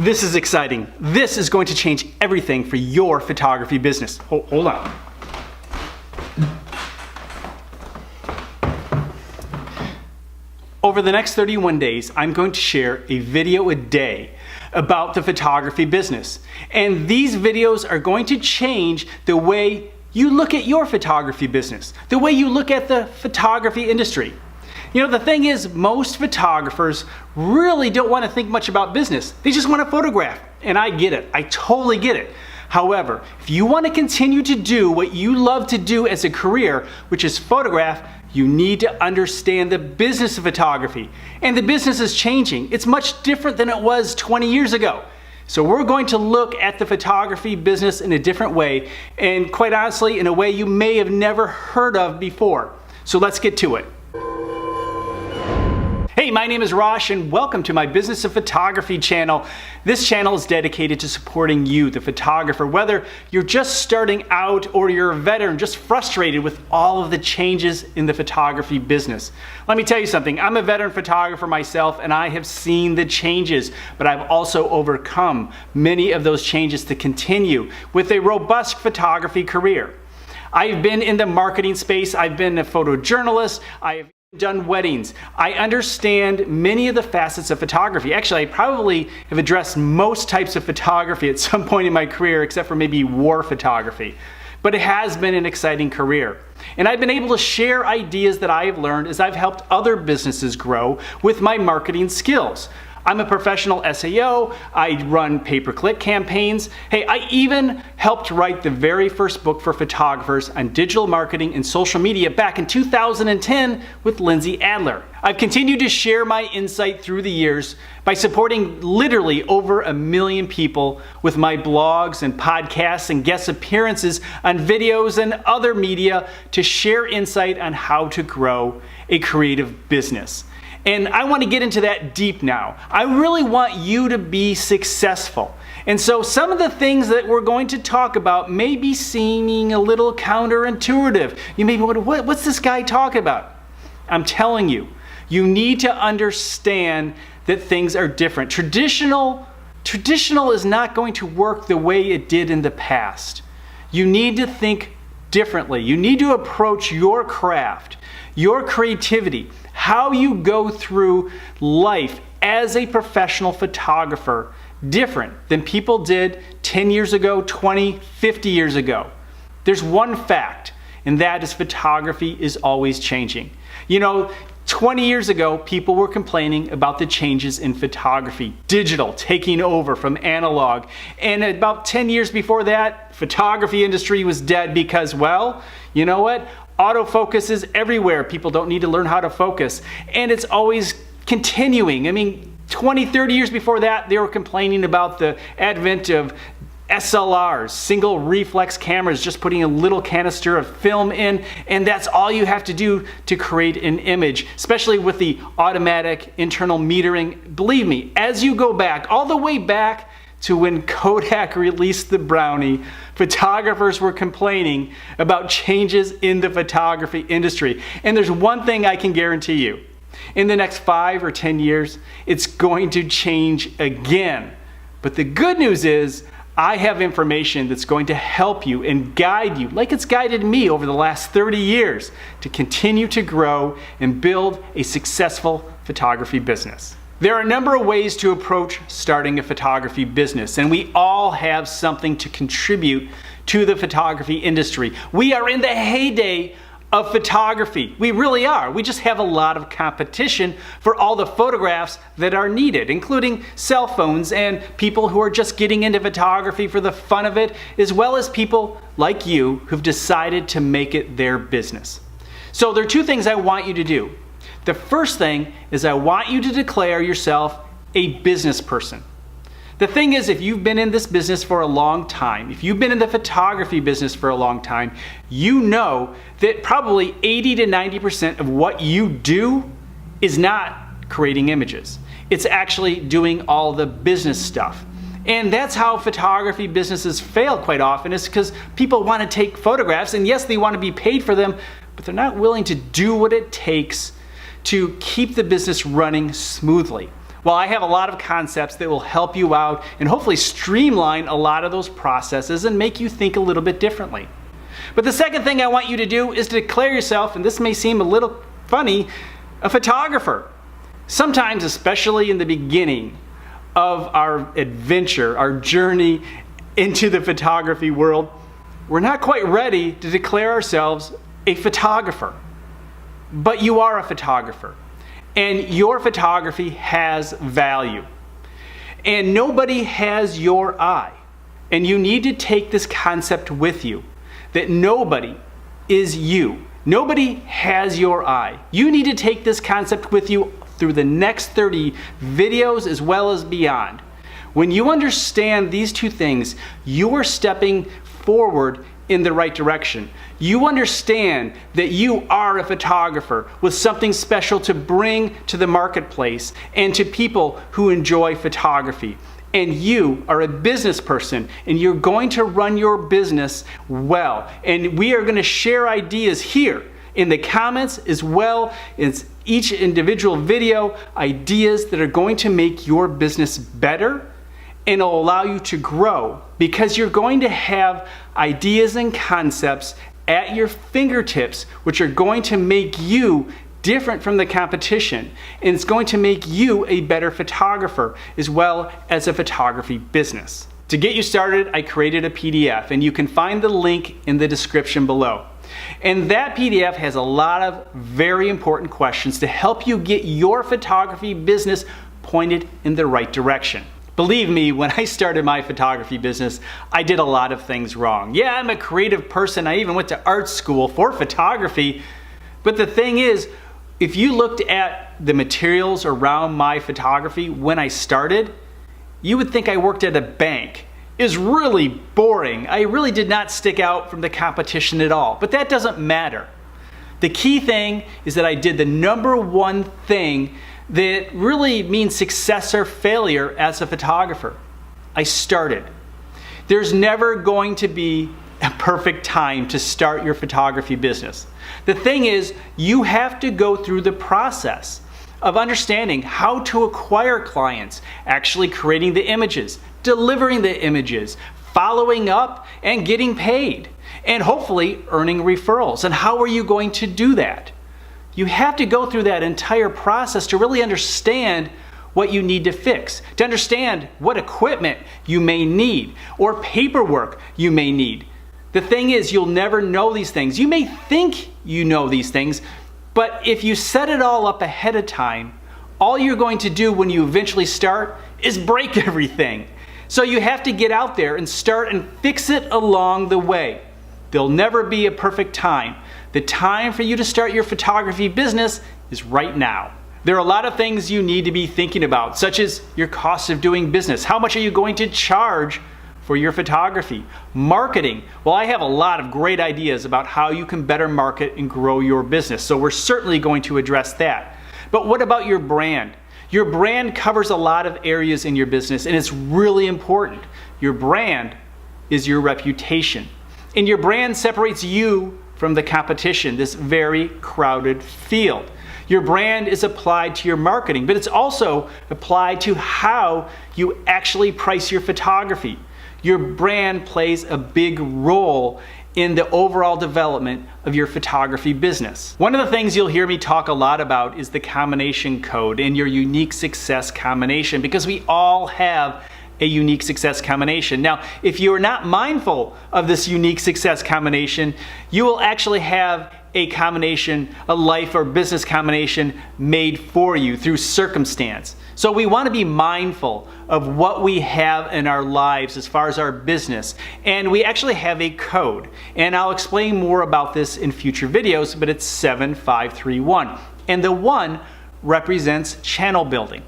This is exciting. This is going to change everything for your photography business. Hold on. Over the next 31 days, I'm going to share a video a day about the photography business. And these videos are going to change the way you look at your photography business, the way you look at the photography industry. You know, the thing is, most photographers really don't want to think much about business. They just want to photograph. And I get it. I totally get it. However, if you want to continue to do what you love to do as a career, which is photograph, you need to understand the business of photography. And the business is changing. It's much different than it was 20 years ago. So we're going to look at the photography business in a different way, and quite honestly, in a way you may have never heard of before. So let's get to it. Hey, my name is Rosh and welcome to my Business of Photography channel. This channel is dedicated to supporting you, the photographer, whether you're just starting out or you're a veteran just frustrated with all of the changes in the photography business. Let me tell you something, I'm a veteran photographer myself and I have seen the changes, but I've also overcome many of those changes to continue with a robust photography career. I've been in the marketing space, I've been a photojournalist, I've done weddings. I understand many of the facets of photography. Actually, I probably have addressed most types of photography at some point in my career, except for maybe war photography. But it has been an exciting career. And I've been able to share ideas that I have learned as I've helped other businesses grow with my marketing skills. I'm a professional SEO, I run pay-per-click campaigns. Hey, I even helped write the very first book for photographers on digital marketing and social media back in 2010 with Lindsay Adler. I've continued to share my insight through the years by supporting literally over 1 million people with my blogs and podcasts and guest appearances on videos and other media to share insight on how to grow a creative business. And I want to get into that deep now. I really want you to be successful. And so some of the things that we're going to talk about may be seeming a little counterintuitive. You may be wondering, what's this guy talking about? I'm telling you, you need to understand that things are different. Traditional is not going to work the way it did in the past. You need to think differently. You need to approach your craft, your creativity, how you go through life as a professional photographer different than people did 10 years ago, 20, 50 years ago. There's one fact, and that is photography is always changing. You know, 20 years ago, people were complaining about the changes in photography, digital taking over from analog. And about 10 years before that, photography industry was dead because, well, you know what? Autofocus is everywhere. People don't need to learn how to focus. And it's always continuing. I mean, 20, 30 years before that, they were complaining about the advent of SLRs, single reflex cameras, just putting a little canister of film in, and that's all you have to do to create an image, especially with the automatic internal metering. Believe me, as you go back, all the way back to when Kodak released the Brownie, photographers were complaining about changes in the photography industry. And there's one thing I can guarantee you. In the next 5 or 10 years, it's going to change again. But the good news is, I have information that's going to help you and guide you, like it's guided me over the last 30 years, to continue to grow and build a successful photography business. There are a number of ways to approach starting a photography business, and we all have something to contribute to the photography industry. We are in the heyday of photography. We really are. We just have a lot of competition for all the photographs that are needed, including cell phones and people who are just getting into photography for the fun of it, as well as people like you who've decided to make it their business. So there are 2 things I want you to do. The first thing is I want you to declare yourself a business person. The thing is, if you've been in this business for a long time, if you've been in the photography business for a long time, you know that probably 80 to 90% of what you do is not creating images. It's actually doing all the business stuff. And that's how photography businesses fail quite often, is because people want to take photographs, and yes, they want to be paid for them, but they're not willing to do what it takes to keep the business running smoothly. Well, I have a lot of concepts that will help you out and hopefully streamline a lot of those processes and make you think a little bit differently. But the second thing I want you to do is to declare yourself, and this may seem a little funny, a photographer. Sometimes, especially in the beginning of our adventure, our journey into the photography world, we're not quite ready to declare ourselves a photographer. But you are a photographer, and your photography has value. And nobody has your eye. And you need to take this concept with you, that nobody is you. Nobody has your eye. You need to take this concept with you through the next 30 videos as well as beyond. When you understand these two things, you are stepping forward in the right direction. You understand that you are a photographer with something special to bring to the marketplace and to people who enjoy photography. And you are a business person, and you're going to run your business well. And we are going to share ideas here in the comments as well as each individual video, ideas that are going to make your business better and it'll allow you to grow, because you're going to have ideas and concepts at your fingertips which are going to make you different from the competition, and it's going to make you a better photographer as well as a photography business. To get you started, I created a PDF, and you can find the link in the description below. And that PDF has a lot of very important questions to help you get your photography business pointed in the right direction. Believe me, when I started my photography business, I did a lot of things wrong. Yeah, I'm a creative person. I even went to art school for photography. But the thing is, if you looked at the materials around my photography when I started, you would think I worked at a bank. It was really boring. I really did not stick out from the competition at all. But that doesn't matter. The key thing is that I did the number one thing that really means success or failure as a photographer. I started. There's never going to be a perfect time to start your photography business. The thing is, you have to go through the process of understanding how to acquire clients, actually creating the images, delivering the images, following up, and getting paid, and hopefully earning referrals. And how are you going to do that? You have to go through that entire process to really understand what you need to fix, to understand what equipment you may need or paperwork you may need. The thing is, you'll never know these things. You may think you know these things, but if you set it all up ahead of time, all you're going to do when you eventually start is break everything. So you have to get out there and start and fix it along the way. There'll never be a perfect time. The time for you to start your photography business is right now. There are a lot of things you need to be thinking about, such as your cost of doing business. How much are you going to charge for your photography? Marketing. Well, I have a lot of great ideas about how you can better market and grow your business, so we're certainly going to address that. But what about your brand? Your brand covers a lot of areas in your business, and it's really important. Your brand is your reputation, and your brand separates you from the competition, this very crowded field. Your brand is applied to your marketing, but it's also applied to how you actually price your photography. Your brand plays a big role in the overall development of your photography business. One of the things you'll hear me talk a lot about is the combination code and your unique success combination, because we all have a unique success combination. Now, if you are not mindful of this unique success combination, you will actually have a combination, a life or business combination made for you through circumstance. So we want to be mindful of what we have in our lives as far as our business. And we actually have a code. And I'll explain more about this in future videos, but it's 7531. And the 1 represents channel building.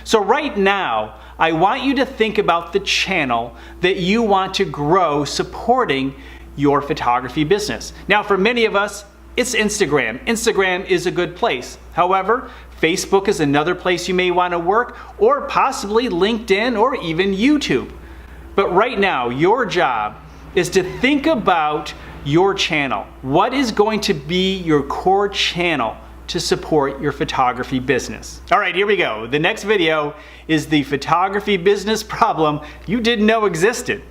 So right now, I want you to think about the channel that you want to grow supporting your photography business. Now, for many of us, it's Instagram. Instagram is a good place. However, Facebook is another place you may want to work, or possibly LinkedIn or even YouTube. But right now, your job is to think about your channel. What is going to be your core channel to support your photography business. All right, here we go. The next video is the photography business problem you didn't know existed.